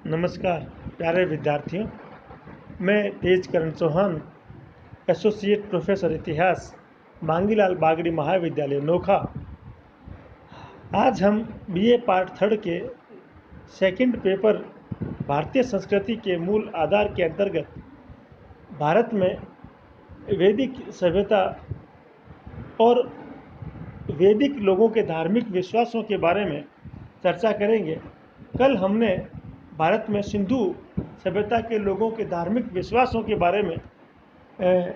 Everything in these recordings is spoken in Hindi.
नमस्कार प्यारे विद्यार्थियों। मैं तेजकरण चौहान, एसोसिएट प्रोफेसर इतिहास, मांगीलाल बागड़ी महाविद्यालय नोखा। आज हम बीए पार्ट थर्ड के सेकंड पेपर भारतीय संस्कृति के मूल आधार के अंतर्गत भारत में वैदिक सभ्यता और वैदिक लोगों के धार्मिक विश्वासों के बारे में चर्चा करेंगे। कल हमने भारत में सिंधु सभ्यता के लोगों के धार्मिक विश्वासों के बारे में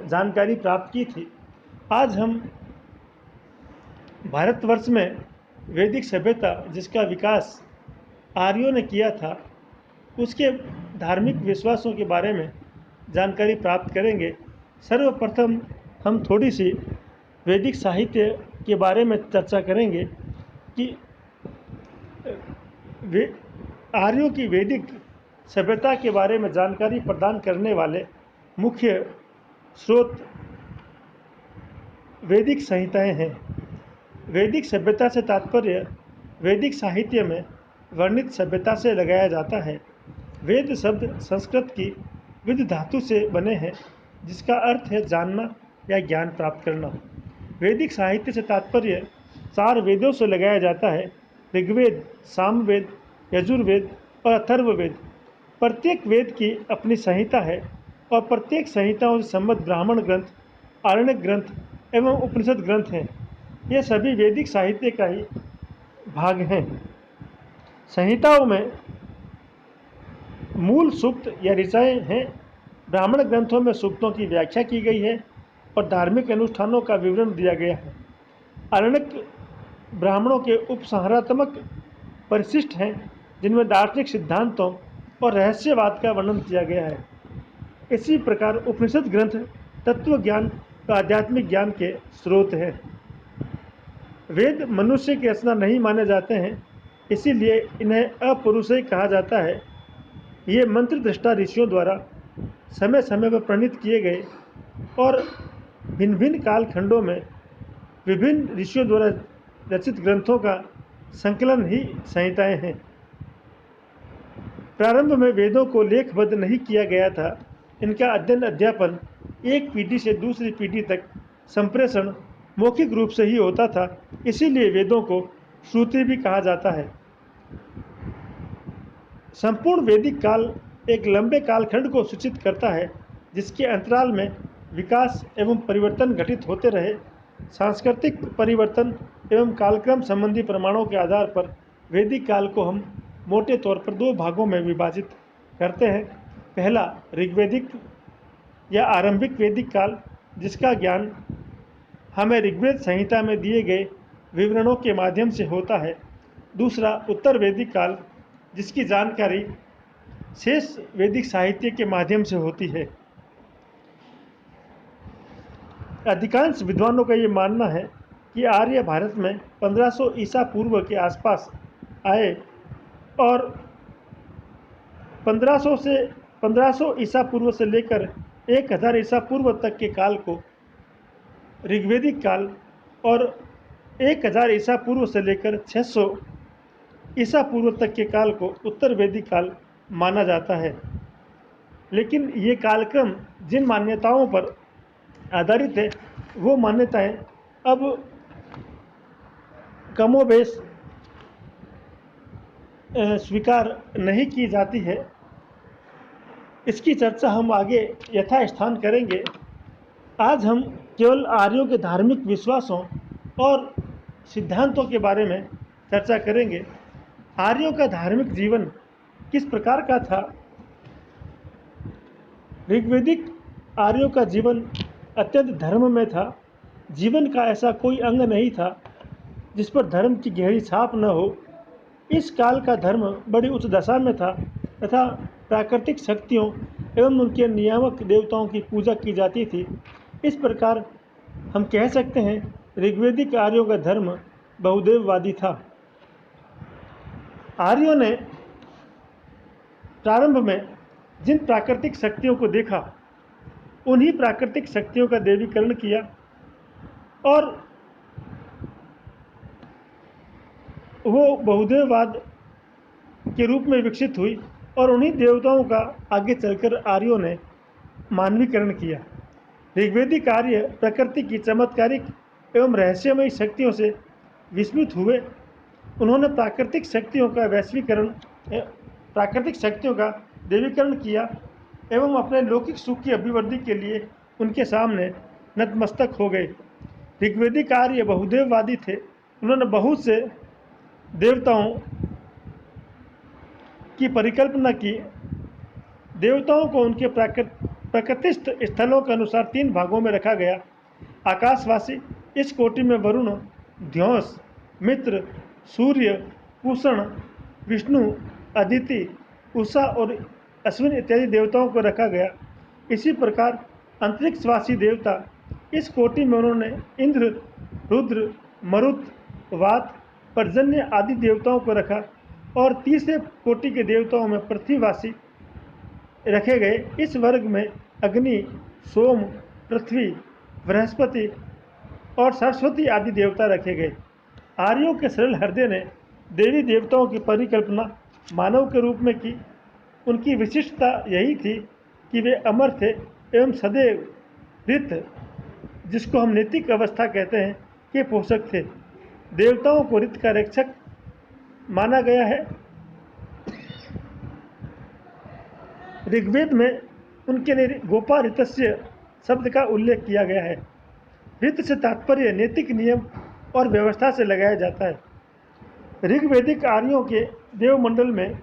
जानकारी प्राप्त की थी। आज हम भारतवर्ष में वैदिक सभ्यता जिसका विकास आर्यों ने किया था, उसके धार्मिक विश्वासों के बारे में जानकारी प्राप्त करेंगे। सर्वप्रथम हम थोड़ी सी वैदिक साहित्य के बारे में चर्चा करेंगे कि आर्यों की वैदिक सभ्यता के बारे में जानकारी प्रदान करने वाले मुख्य स्रोत वैदिक संहिताएं हैं। वैदिक सभ्यता से तात्पर्य वैदिक साहित्य में वर्णित सभ्यता से लगाया जाता है। वेद शब्द संस्कृत की विद धातु से बने हैं, जिसका अर्थ है जानना या ज्ञान प्राप्त करना। वैदिक साहित्य से तात्पर्य 4 वेदों से लगाया जाता है: ऋग्वेद, सामवेद, यजुर्वेद और अथर्ववेद। प्रत्येक वेद की अपनी संहिता है और प्रत्येक संहिताओं से संबद्ध ब्राह्मण ग्रंथ, आरण्यक ग्रंथ एवं उपनिषद ग्रंथ हैं। ये सभी वैदिक साहित्य का ही भाग हैं। संहिताओं में मूल सूक्त या ऋचाएँ हैं। ब्राह्मण ग्रंथों में सूक्तों की व्याख्या की गई है और धार्मिक अनुष्ठानों का विवरण दिया गया है। आरण्यक ब्राह्मणों के उपसंहारात्मक परिशिष्ट हैं, जिनमें दार्शनिक सिद्धांतों और रहस्यवाद का वर्णन किया गया है। इसी प्रकार उपनिषद ग्रंथ तत्व ज्ञान और आध्यात्मिक ज्ञान के स्रोत हैं। वेद मनुष्य की रचना नहीं माने जाते हैं, इसीलिए इन्हें अपौरुषेय कहा जाता है। ये मंत्र दृष्टा ऋषियों द्वारा समय समय पर प्रणीत किए गए और भिन्न भिन्न कालखंडों में विभिन्न ऋषियों द्वारा रचित ग्रंथों का संकलन ही संहिताएं हैं। प्रारंभ में वेदों को लेखबद्ध नहीं किया गया था। इनका अध्ययन अध्यापन एक पीढ़ी से दूसरी पीढ़ी तक संप्रेषण मौखिक रूप से ही होता था, इसीलिए वेदों को श्रुति भी कहा जाता है। संपूर्ण वैदिक काल एक लंबे कालखंड को सूचित करता है, जिसके अंतराल में विकास एवं परिवर्तन घटित होते रहे। सांस्कृतिक परिवर्तन एवं कालक्रम संबंधी प्रमाणों के आधार पर वैदिक काल को हम मोटे तौर पर 2 भागों में विभाजित करते हैं। पहला ऋग्वैदिक या आरंभिक वैदिक काल, जिसका ज्ञान हमें ऋग्वेद संहिता में दिए गए विवरणों के माध्यम से होता है। दूसरा उत्तर वैदिक काल, जिसकी जानकारी शेष वैदिक साहित्य के माध्यम से होती है। अधिकांश विद्वानों का ये मानना है कि आर्य भारत में 1500 ईसा पूर्व के आसपास आए और 1500 ईसा पूर्व से लेकर 1000 ईसा पूर्व तक के काल को ऋग्वैदिक काल और 1000 ईसा पूर्व से लेकर 600 ईसा पूर्व तक के काल को उत्तर वैदिक काल माना जाता है। लेकिन ये कालक्रम जिन मान्यताओं पर आधारित है, वो मान्यताएं अब कमोबेश स्वीकार नहीं की जाती है। इसकी चर्चा हम आगे यथास्थान करेंगे। आज हम केवल आर्यों के धार्मिक विश्वासों और सिद्धांतों के बारे में चर्चा करेंगे। आर्यों का धार्मिक जीवन किस प्रकार का था? ऋग्वैदिक आर्यों का जीवन अत्यंत धर्म में था। जीवन का ऐसा कोई अंग नहीं था जिस पर धर्म की गहरी छाप न हो। इस काल का धर्म बड़ी उच्च दशा में था तथा प्राकृतिक शक्तियों एवं उनके नियामक देवताओं की पूजा की जाती थी। इस प्रकार हम कह सकते हैं ऋग्वैदिक आर्यों का धर्म बहुदेववादी था। आर्यों ने प्रारंभ में जिन प्राकृतिक शक्तियों को देखा, उन्हीं प्राकृतिक शक्तियों का देवीकरण किया और वो बहुदेववाद के रूप में विकसित हुई। और उन्हीं देवताओं का आगे चलकर आर्यों ने मानवीकरण किया। ऋग्वेदिक आर्य प्रकृति की चमत्कारिक एवं रहस्यमयी शक्तियों से विस्मित हुए। उन्होंने प्राकृतिक शक्तियों का देवीकरण किया एवं अपने लौकिक सुख की अभिवृद्धि के लिए उनके सामने नतमस्तक हो गए। ऋग्वेदिक आर्य बहुदेववादी थे। उन्होंने बहुत से देवताओं की परिकल्पना की। देवताओं को उनके प्राकृतिक स्थलों के अनुसार 3 भागों में रखा गया। आकाशवासी, इस कोटि में वरुण, ध्योस, मित्र, सूर्य, पूषण, विष्णु, अदिति, उषा और अश्विन इत्यादि देवताओं को रखा गया। इसी प्रकार अंतरिक्षवासी देवता, इस कोटि में उन्होंने इंद्र, रुद्र, मरुत, वात, पर्जन्य आदि देवताओं को रखा और तीसरे कोटि के देवताओं में पृथ्वीवासी रखे गए। इस वर्ग में अग्नि, सोम, पृथ्वी, बृहस्पति और सरस्वती आदि देवता रखे गए। आर्यों के सरल हृदय ने देवी देवताओं की परिकल्पना मानव के रूप में की। उनकी विशिष्टता यही थी कि वे अमर थे एवं सदैव ऋत, जिसको हम नैतिक अवस्था कहते हैं, के पोषक थे। देवताओं को ऋत का रक्षक माना गया है। ऋग्वेद में उनके लिए गोपा ऋतस्य शब्द का उल्लेख किया गया है। ऋत से तात्पर्य नैतिक नियम और व्यवस्था से लगाया जाता है। ऋग्वेदिक आर्यों के देवमंडल में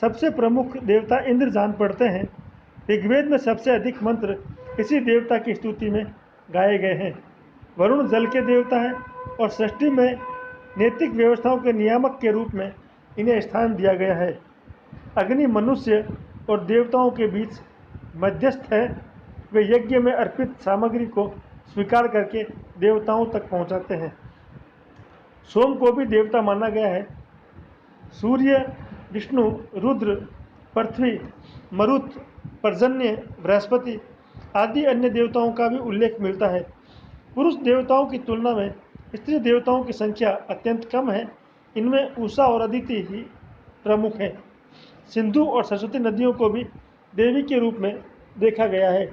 सबसे प्रमुख देवता इंद्र जान पड़ते हैं। ऋग्वेद में सबसे अधिक मंत्र इसी देवता की स्तुति में गाए गए हैं। वरुण जल के देवता हैं और सृष्टि में नैतिक व्यवस्थाओं के नियामक के रूप में इन्हें स्थान दिया गया है। अग्नि मनुष्य और देवताओं के बीच मध्यस्थ है। वे यज्ञ में अर्पित सामग्री को स्वीकार करके देवताओं तक पहुंचाते हैं। सोम को भी देवता माना गया है। सूर्य, विष्णु, रुद्र, पृथ्वी, मरुत, पर्जन्य, बृहस्पति आदि अन्य देवताओं का भी उल्लेख मिलता है। पुरुष देवताओं की तुलना में स्त्री देवताओं की संख्या अत्यंत कम है। इनमें उषा और अदिति ही प्रमुख हैं। सिंधु और सरस्वती नदियों को भी देवी के रूप में देखा गया है।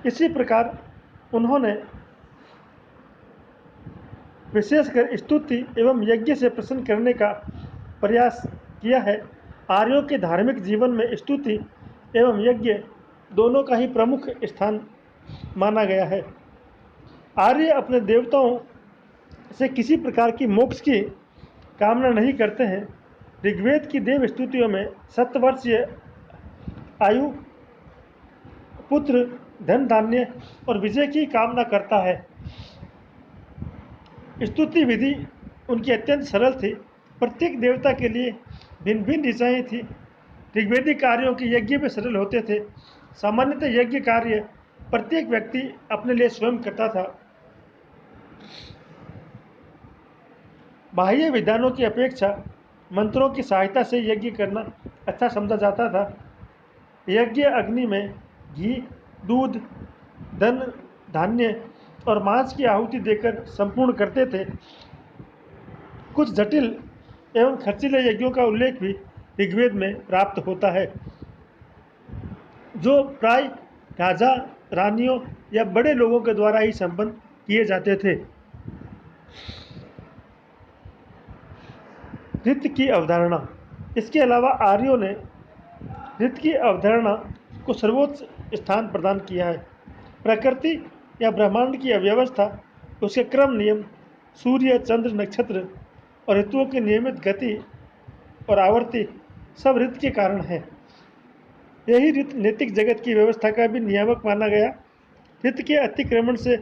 इसी प्रकार उन्होंने विशेषकर स्तुति एवं यज्ञ से प्रसन्न करने का प्रयास किया है। आर्यों के धार्मिक जीवन में स्तुति एवं यज्ञ दोनों का ही प्रमुख स्थान माना गया है। आर्य अपने देवताओं से किसी प्रकार की मोक्ष की कामना नहीं करते हैं। ऋग्वेद की देव स्तुतियों में 7 वर्षीय आयु, पुत्र, धन धान्य और विजय की कामना करता है। स्तुति विधि उनकी अत्यंत सरल थी। प्रत्येक देवता के लिए भिन्न भिन्न दिशाएं थी। ऋग्वेदिक कार्यों के यज्ञ भी सरल होते थे। सामान्यतः यज्ञ कार्य प्रत्येक व्यक्ति अपने लिए स्वयं करता था। बाह्य विधानों की अपेक्षा मंत्रों की सहायता से यज्ञ करना अच्छा समझा जाता था। यज्ञ अग्नि में घी, दूध, धन, धान्य और मांस की आहुति देकर संपूर्ण करते थे। कुछ जटिल एवं खर्चीले यज्ञों का उल्लेख भी ऋग्वेद में प्राप्त होता है, जो प्राय राजा, रानियों या बड़े लोगों के द्वारा ही संपन्न किए जाते थे। ऋत की अवधारणा। इसके अलावा आर्यों ने ऋत की अवधारणा को सर्वोच्च स्थान प्रदान किया है। प्रकृति या ब्रह्मांड की अव्यवस्था, उसके क्रम नियम, सूर्य, चंद्र, नक्षत्र और ऋतुओं की नियमित गति और आवर्ती सब ऋत के कारण है। यही ऋत नैतिक जगत की व्यवस्था का भी नियामक माना गया। ऋत के अतिक्रमण से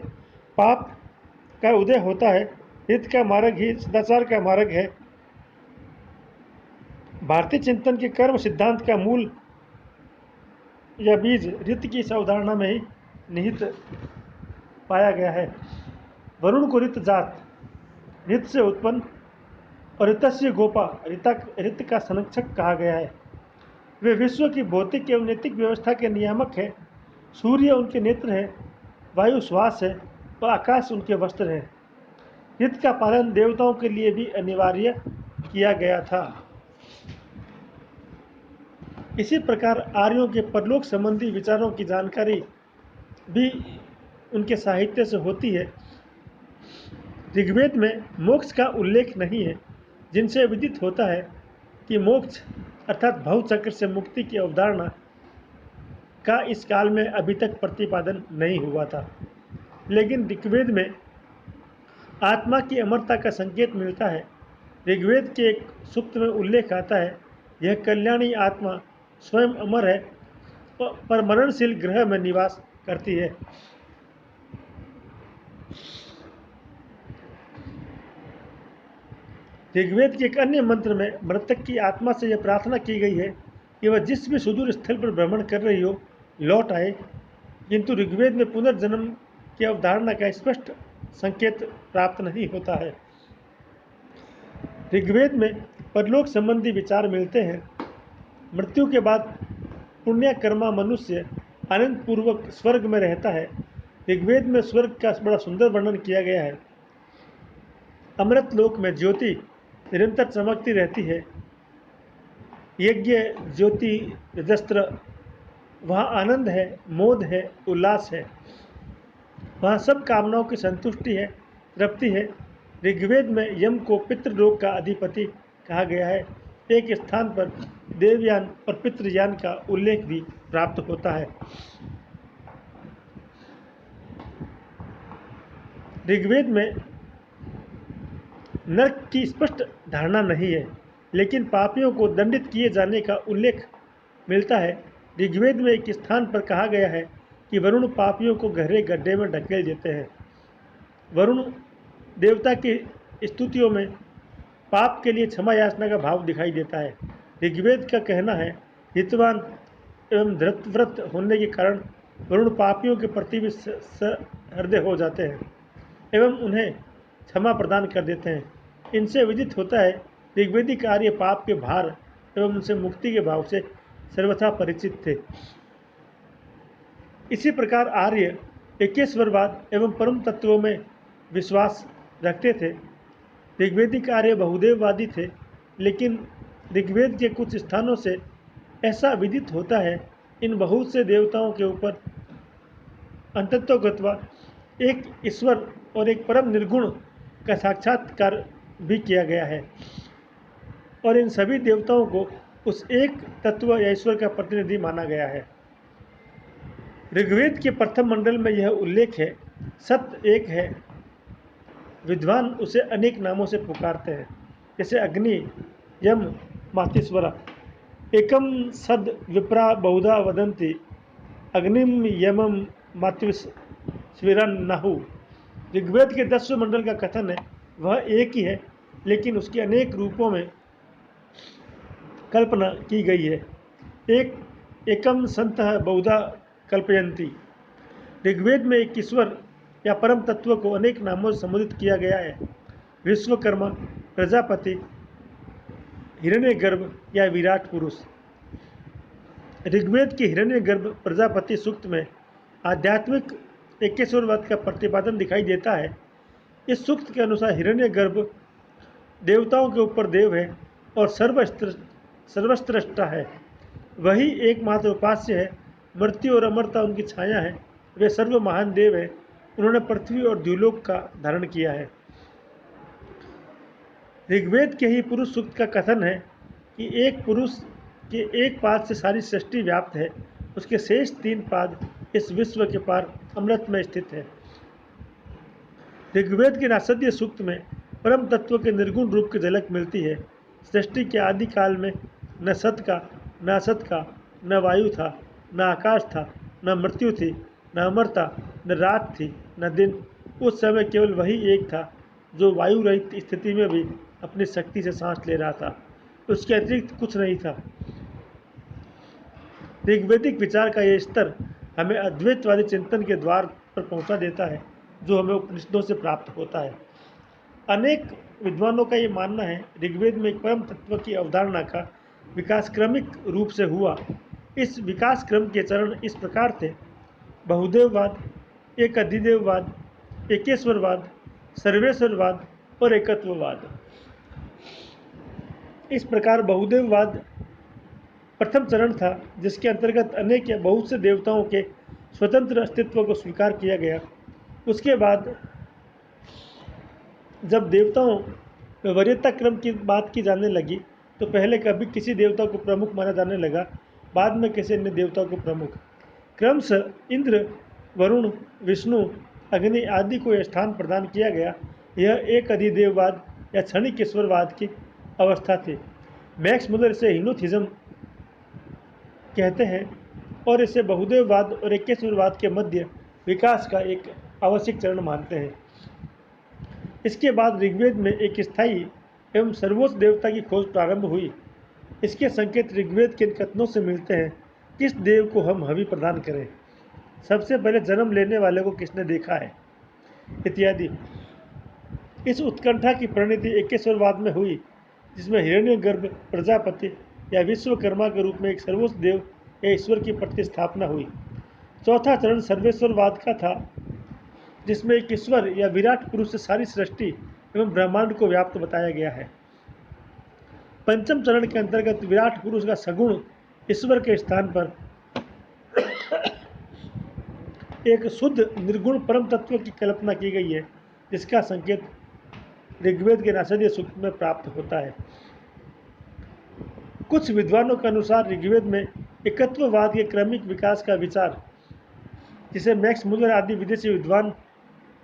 पाप का उदय होता है। ऋत का मार्ग ही सदाचार का मार्ग है। भारतीय चिंतन के कर्म सिद्धांत का मूल या बीज ऋत की इस अवधारणा में ही निहित पाया गया है। वरुण को ऋत जात, ऋत से उत्पन्न और ऋतस्य गोपा, ऋत का संरक्षक कहा गया है। वे विश्व की भौतिक एवं नैतिक व्यवस्था के नियामक हैं। सूर्य उनके नेत्र है, वायु श्वास है और आकाश उनके वस्त्र है। ऋत का पालन देवताओं के लिए भी अनिवार्य किया गया था। इसी प्रकार आर्यों के परलोक संबंधी विचारों की जानकारी भी उनके साहित्य से होती है। ऋग्वेद में मोक्ष का उल्लेख नहीं है, जिनसे विदित होता है कि मोक्ष अर्थात भव चक्र से मुक्ति की अवधारणा का इस काल में अभी तक प्रतिपादन नहीं हुआ था। लेकिन ऋग्वेद में आत्मा की अमरता का संकेत मिलता है। ऋग्वेद के एक सूक्त में उल्लेख आता है, यह कल्याणी आत्मा स्वयं अमर है पर मरणशील ग्रह में निवास करती है। ऋग्वेद के एक अन्य मंत्र में मृतक की आत्मा से यह प्रार्थना की गई है कि वह जिस भी सुदूर स्थल पर भ्रमण कर रही हो लौट आए, किंतु ऋग्वेद में पुनर्जन्म की अवधारणा का स्पष्ट संकेत प्राप्त नहीं होता है। ऋग्वेद में परलोक संबंधी विचार मिलते हैं। मृत्यु के बाद पुण्यकर्मा मनुष्य आनंद पूर्वक स्वर्ग में रहता है। ऋग्वेद में स्वर्ग का बड़ा सुंदर वर्णन किया गया है। अमृत लोक में ज्योति निरंतर चमकती रहती है। यज्ञ ज्योति रजस्त्र, वहाँ आनंद है, मोद है, उल्लास है। वहाँ सब कामनाओं की संतुष्टि है, तृप्ति है। ऋग्वेद में यम को पितृलोक का अधिपति कहा गया है। एक स्थान पर देवयान और पितृयान का उल्लेख भी प्राप्त होता है। ऋग्वेद में नरक की स्पष्ट धारणा नहीं है, लेकिन पापियों को दंडित किए जाने का उल्लेख मिलता है। ऋग्वेद में एक स्थान पर कहा गया है कि वरुण पापियों को गहरे गड्ढे में ढकेल देते हैं। वरुण देवता की स्तुतियों में पाप के लिए क्षमा याचना का भाव दिखाई देता है। ऋग्वेद का कहना है, हितवान एवं धृतव्रत होने के कारण वरुण पापियों के प्रति भी सहृदय हो जाते हैं एवं उन्हें क्षमा प्रदान कर देते हैं। इनसे विदित होता है ऋग्वेदिक आर्य पाप के भार एवं उनसे मुक्ति के भाव से सर्वथा परिचित थे। इसी प्रकार आर्य एकेश्वरवाद एवं परम तत्वों में विश्वास रखते थे। ऋग्वेदिक आर्य बहुदेववादी थे, लेकिन ऋग्वेद के कुछ स्थानों से ऐसा विदित होता है इन बहुत से देवताओं के ऊपर अंततोगत्वा एक ईश्वर और एक परम निर्गुण का साक्षात्कार भी किया गया है और इन सभी देवताओं को उस एक तत्व या ईश्वर का प्रतिनिधि माना गया है। ऋग्वेद के प्रथम मंडल में यह उल्लेख है, सत्य एक है, विद्वान उसे अनेक नामों से पुकारते हैं, जैसे अग्नि, यम, मातीश्वरा। एकम सद विप्रा बहुधा वदंती अग्निम यमम मातृस्विरन्नहु। ऋग्वेद के 10वें मंडल का कथन है, वह एक ही है, लेकिन उसके अनेक रूपों में कल्पना की गई है। एकम संतः बहुधा कल्पयंती। ऋग्वेद में एक ईश्वर या परम तत्व को अनेक नामों से संबोधित किया गया है। विश्वकर्मा, प्रजापति, हिरण्यगर्भ या विराट पुरुष। ऋग्वेद के हिरण्यगर्भ प्रजापति सूक्त में आध्यात्मिक एकेश्वरवाद का प्रतिपादन दिखाई देता है। इस सूक्त के अनुसार हिरण्यगर्भ देवताओं के ऊपर देव है और सर्वस्रष्टा है। वही एकमात्र उपास्य है। मृत्यु और अमरता उनकी छाया है। वे सर्व महान देव हैं। उन्होंने पृथ्वी और द्युलोक का धारण किया है। ऋग्वेद के ही पुरुष सूक्त का कथन है कि एक पुरुष के एक पाद से सारी सृष्टि व्याप्त है, उसके शेष 3 पाद इस विश्व के पार अमृत में स्थित है। ऋग्वेद के नासदीय सूक्त में परम तत्व के निर्गुण रूप की झलक मिलती है। सृष्टि के आदि काल में न सत का, न असत का, न वायु था, न आकाश था, न मृत्यु थी, न अमरता, न रात थी, न दिन। उस समय केवल वही एक था जो वायु रहित स्थिति में भी अपनी शक्ति से सांस ले रहा था। उसके अतिरिक्त कुछ नहीं था। ऋग्वेदिक विचार का यह स्तर हमें अद्वैतवादी चिंतन के द्वार पर पहुंचा देता है, जो हमें उपनिषदों से प्राप्त होता है। अनेक विद्वानों का ये मानना है ऋग्वेद में एक परम तत्व की अवधारणा का विकास क्रमिक रूप से हुआ। इस विकास क्रम के चरण इस प्रकार थे: बहुदेववाद, एक अधिदेववाद, एकेश्वरवाद, सर्वेश्वरवाद और एकत्ववाद। इस प्रकार बहुदेववाद प्रथम चरण था, जिसके अंतर्गत अनेक या बहुत से देवताओं के स्वतंत्र अस्तित्व को स्वीकार किया गया। उसके बाद जब देवताओं में वरीयता क्रम की बात की जाने लगी, तो पहले कभी किसी देवता को प्रमुख माना जाने लगा, बाद में किसी अन्य देवता को प्रमुख। क्रमशः इंद्र, वरुण, विष्णु, अग्नि आदि को यह स्थान प्रदान किया गया। यह एक अधिदेववाद या क्षणिक ईश्वरवाद की अवस्था थी। मैक्स मुलर इसे हिनोथिज्म कहते हैं और इसे बहुदेववाद और एकेश्वरवाद के मध्य विकास का एक आवश्यक चरण मानते हैं। इसके बाद ऋग्वेद में एक स्थायी एवं सर्वोच्च देवता की खोज प्रारंभ हुई। इसके संकेत ऋग्वेद के कथनों से मिलते हैं। किस देव को हम हवि प्रदान करें, सबसे पहले जन्म लेने वाले को किसने देखा है, इत्यादि। इस उत्कंठा की परिणति एकेश्वरवाद में हुई, जिसमें हिरण्यगर्भ प्रजापति या विश्वकर्मा के रूप में एक सर्वोच्च देव या ईश्वर की प्रतिस्थापना हुई। चौथा चरण सर्वेश्वरवाद का था, जिसमें एक ईश्वर या विराट पुरुष से सारी सृष्टि एवं ब्रह्मांड को व्याप्त बताया गया है। पंचम चरण के अंतर्गत विराट पुरुष का सगुण ईश्वर के स्थान पर एक शुद्ध निर्गुण परम तत्व की कल्पना की गई है, जिसका संकेत ऋग्वेद के नासदीय सूक्त में प्राप्त होता है। कुछ विद्वानों के अनुसार ऋग्वेद में एकत्ववाद के क्रमिक विकास का विचार, जिसे मैक्स मुलर आदि विदेशी विद्वान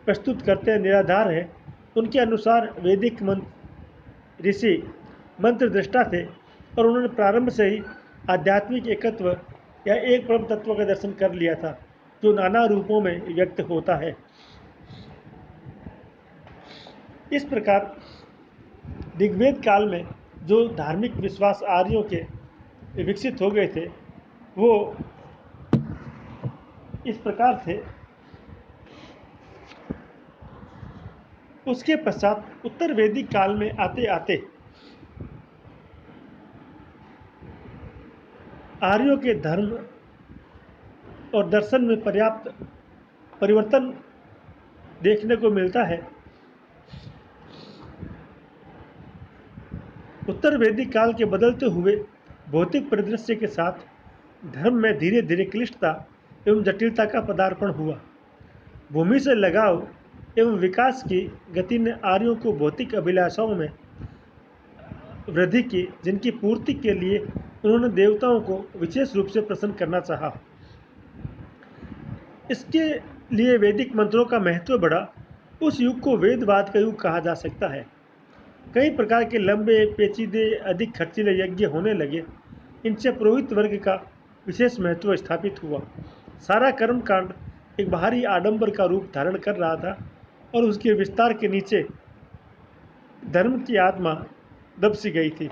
प्रस्तुत करते हैं, निराधार है। उनके अनुसार वैदिक ऋषि मंत्र दृष्टा थे और उन्होंने प्रारंभ से ही आध्यात्मिक एकत्व या एक परम तत्व का दर्शन कर लिया था, जो नाना रूपों में व्यक्त होता है। इस प्रकार ऋग्वेद काल में जो धार्मिक विश्वास आर्यों के विकसित हो गए थे, वो इस प्रकार थे। उसके पश्चात उत्तर वैदिक काल में आते आते आर्यों के धर्म और दर्शन में पर्याप्त परिवर्तन देखने को मिलता है। उत्तर वैदिक काल के बदलते हुए भौतिक परिदृश्य के साथ धर्म में धीरे धीरे क्लिष्टता एवं जटिलता का पदार्पण हुआ। भूमि से लगाव एवं विकास की गति ने आर्यों को भौतिक अभिलाषाओं में वृद्धि की, जिनकी पूर्ति के लिए उन्होंने देवताओं को विशेष रूप से प्रसन्न करना चाहा। इसके लिए वैदिक मंत्रों का महत्व बढ़ा। उस युग को वेदवाद का युग कहा जा सकता है। कई प्रकार के लंबे, पेचीदे, अधिक खर्चीले यज्ञ होने लगे। इनसे पुरोहित वर्ग का विशेष महत्व स्थापित हुआ। सारा कर्मकांड एक बाहरी आडंबर का रूप धारण कर रहा था और उसके विस्तार के नीचे धर्म की आत्मा दब सी गई थी।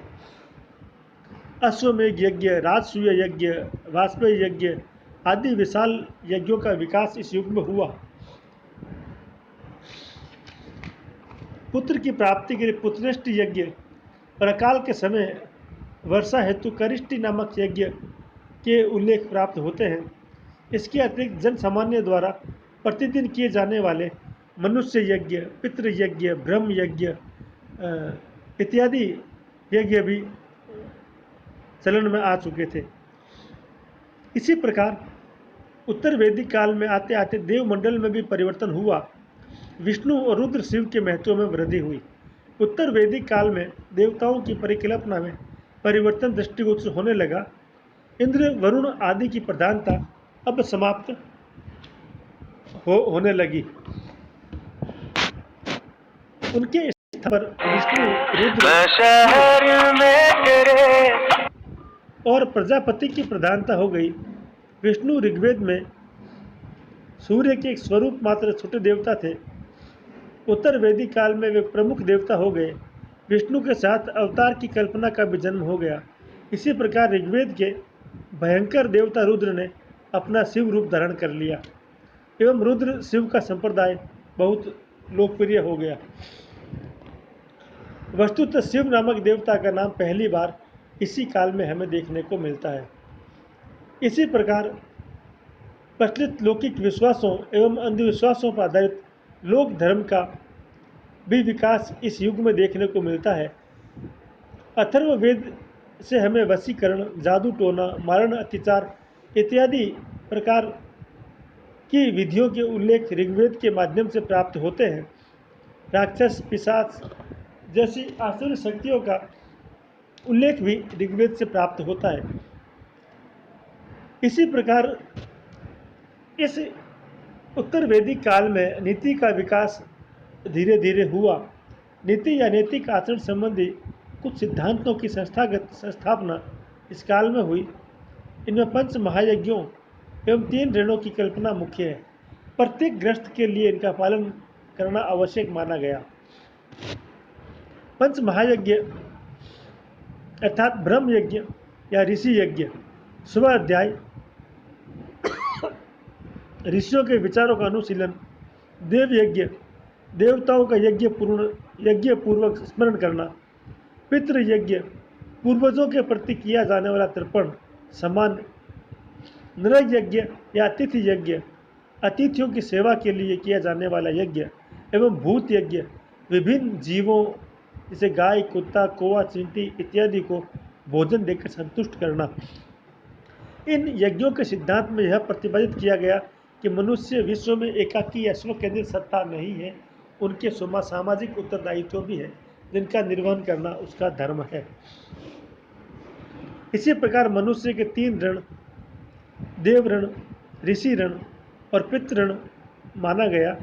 अश्वमेघ यज्ञ, राजसूय यज्ञ, वाजपेयी यज्ञ आदि विशाल यज्ञों का विकास इस युग में हुआ। पुत्र की प्राप्ति के लिए पुत्रेष्टि यज्ञ और अकाल के समय वर्षा हेतु करिष्टि नामक यज्ञ के उल्लेख प्राप्त होते हैं। इसके अतिरिक्त जन सामान्य द्वारा प्रतिदिन किए जाने वाले मनुष्य यज्ञ, पितृ यज्ञ, ब्रह्म यज्ञ इत्यादि यज्ञ भी चलन में आ चुके थे। इसी प्रकार उत्तर वैदिक काल में आते आते देवमंडल में भी परिवर्तन हुआ। विष्णु और रुद्र शिव के महत्व में वृद्धि हुई। उत्तर वैदिक काल में देवताओं की परिकल्पना में परिवर्तन दृष्टिगोचर होने लगा। इंद्र, वरुण आदि की प्रधानता अब समाप्त होने लगी। उनके स्थान पर विष्णु, रुद्र और प्रजापति की प्रधानता हो गई। विष्णु ऋग्वेद में सूर्य के एक स्वरूप मात्र छोटे देवता थे। उत्तर वैदिक काल में वे प्रमुख देवता हो गए। विष्णु के साथ अवतार की कल्पना का भी जन्म हो गया। इसी प्रकार ऋग्वेद के भयंकर देवता रुद्र ने अपना शिव रूप धारण कर लिया एवं रुद्र शिव का संप्रदाय बहुत लोकप्रिय हो गया। वस्तुतः शिव नामक देवता का नाम पहली बार इसी काल में हमें देखने को मिलता है। इसी प्रकार प्रचलित लौकिक विश्वासों एवं अंधविश्वासों पर आधारित लोक धर्म का भी विकास इस युग में देखने को मिलता है। अथर्ववेद से हमें वशीकरण, जादू टोना, मारण, अत्याचार इत्यादि प्रकार की विधियों के उल्लेख ऋग्वेद के माध्यम से प्राप्त होते हैं। राक्षस, पिशाच जैसी आसुरी शक्तियों का उल्लेख भी ऋग्वेद से प्राप्त होता है। इसी प्रकार इस उत्तर वैदिक काल में नीति का विकास धीरे धीरे हुआ। नीति या नैतिक आचरण संबंधी कुछ सिद्धांतों की संस्थागत स्थापना इस काल में हुई। इनमें पंच महायज्ञों एवं 3 ऋणों की कल्पना मुख्य है। प्रत्येक ग्रस्त के लिए इनका पालन करना आवश्यक माना गया। पंच महायज्ञ अर्थात ब्रह्म यज्ञ या ऋषि यज्ञ, स्व अध्याय, ऋषियों के विचारों का अनुशीलन, देव यज्ञ, देवताओं का यज्ञ पूर्वक स्मरण करना, पितृ यज्ञ, पूर्वजों के प्रति किया जाने वाला तर्पण सम्मान, नर यज्ञ या अतिथि यज्ञ, अतिथियों की सेवा के लिए किया जाने वाला यज्ञ, एवं भूत यज्ञ, विभिन्न जीवों जैसे गाय, कुत्ता, कौवा, चींटी इत्यादि को भोजन देकर संतुष्ट करना। इन यज्ञों के सिद्धांत में यह प्रतिपादित किया गया कि मनुष्य विश्व में एकाकी या स्व केंद्रित सत्ता नहीं है, उनके सामाजिक उत्तरदायित्व भी है जिनका निर्वहन करना उसका धर्म है। इसी प्रकार मनुष्य के 3 ऋण, देव ऋण, ऋषि ऋण और पितृ ऋण माना गया,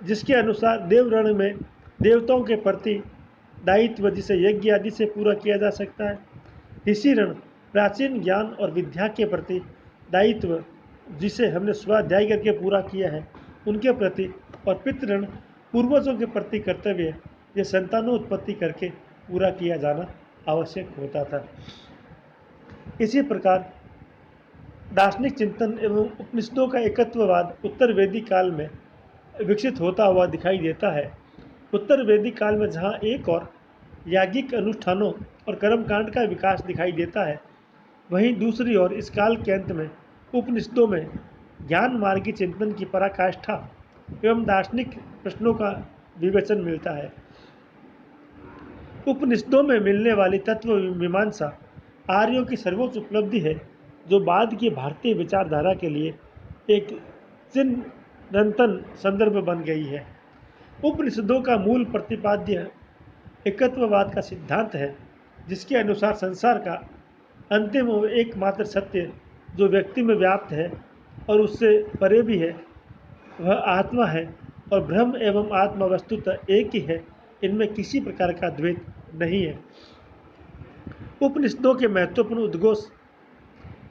जिसके अनुसार देव ऋण में देवताओं के प्रति दायित्व जिसे यज्ञ आदि से पूरा किया जा सकता है। ऋषि ऋण प्राचीन ज्ञान और विद्या के प्रति दायित्व जिसे हमने स्वाध्याय करके पूरा किया है उनके प्रति, और पितृ ऋण पूर्वजों के प्रति कर्तव्य ये संतानोत्पत्ति करके पूरा किया जाना आवश्यक होता था। इसी प्रकार दार्शनिक चिंतन एवं उपनिषदों का एकत्ववाद उत्तर वैदिक काल में विकसित होता हुआ दिखाई देता है। उत्तर वैदिक काल में जहाँ एक और याज्ञिक अनुष्ठानों और कर्मकांड का विकास दिखाई देता है, वहीं दूसरी ओर इस काल के अंत में उपनिषदों में ज्ञान मार्गी चिंतन की पराकाष्ठा एवं दार्शनिक प्रश्नों का विवेचन मिलता है। उपनिषदों में मिलने वाली तत्व मीमांसा आर्यों की सर्वोच्च उपलब्धि है, जो बाद की भारतीय विचारधारा के लिए एक चिरंतन संदर्भ बन गई है। उपनिषदों का मूल प्रतिपाद्य एकत्ववाद का सिद्धांत है, जिसके अनुसार संसार का अंतिम और एकमात्र सत्य जो व्यक्ति में व्याप्त है और उससे परे भी है, वह आत्मा है, और ब्रह्म एवं आत्मा वस्तुतः एक ही है, इनमें किसी प्रकार का द्वैत नहीं है। उपनिषदों के महत्वपूर्ण उद्घोष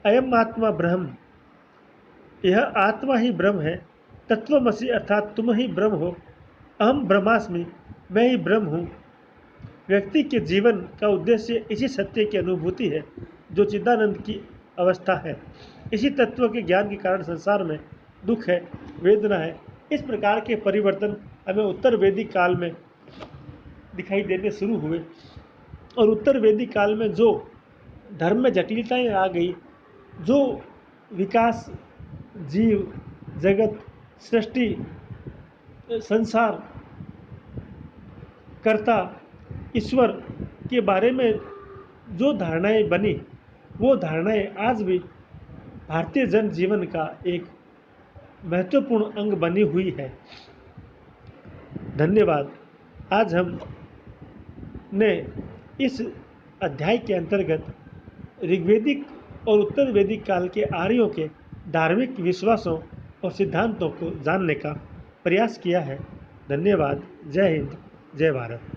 अयम आत्मा ब्रह्म, यह आत्मा ही ब्रह्म है, तत्वमसि अर्थात तुम ही ब्रह्म हो, अहम ब्रह्मास्मि, मैं ही ब्रह्म हूँ। व्यक्ति के जीवन का उद्देश्य इसी सत्य की अनुभूति है जो चिदानंद की अवस्था है। इसी तत्व के ज्ञान के कारण संसार में दुख है, वेदना है। इस प्रकार के परिवर्तन हमें उत्तर वैदिक काल में दिखाई देने शुरू हुए, और उत्तर वैदिक काल में जो धर्म में जटिलताएं आ गई, जो विकास जीव, जगत, सृष्टि, संसार, कर्ता, ईश्वर के बारे में जो धारणाएं बनी, वो धारणाएं आज भी भारतीय जन जीवन का एक महत्वपूर्ण अंग बनी हुई है। धन्यवाद। आज हमने इस अध्याय के अंतर्गत ऋग्वैदिक और उत्तर वैदिक काल के आर्यों के धार्मिक विश्वासों और सिद्धांतों को जानने का प्रयास किया है। धन्यवाद। जय हिंद, जय भारत।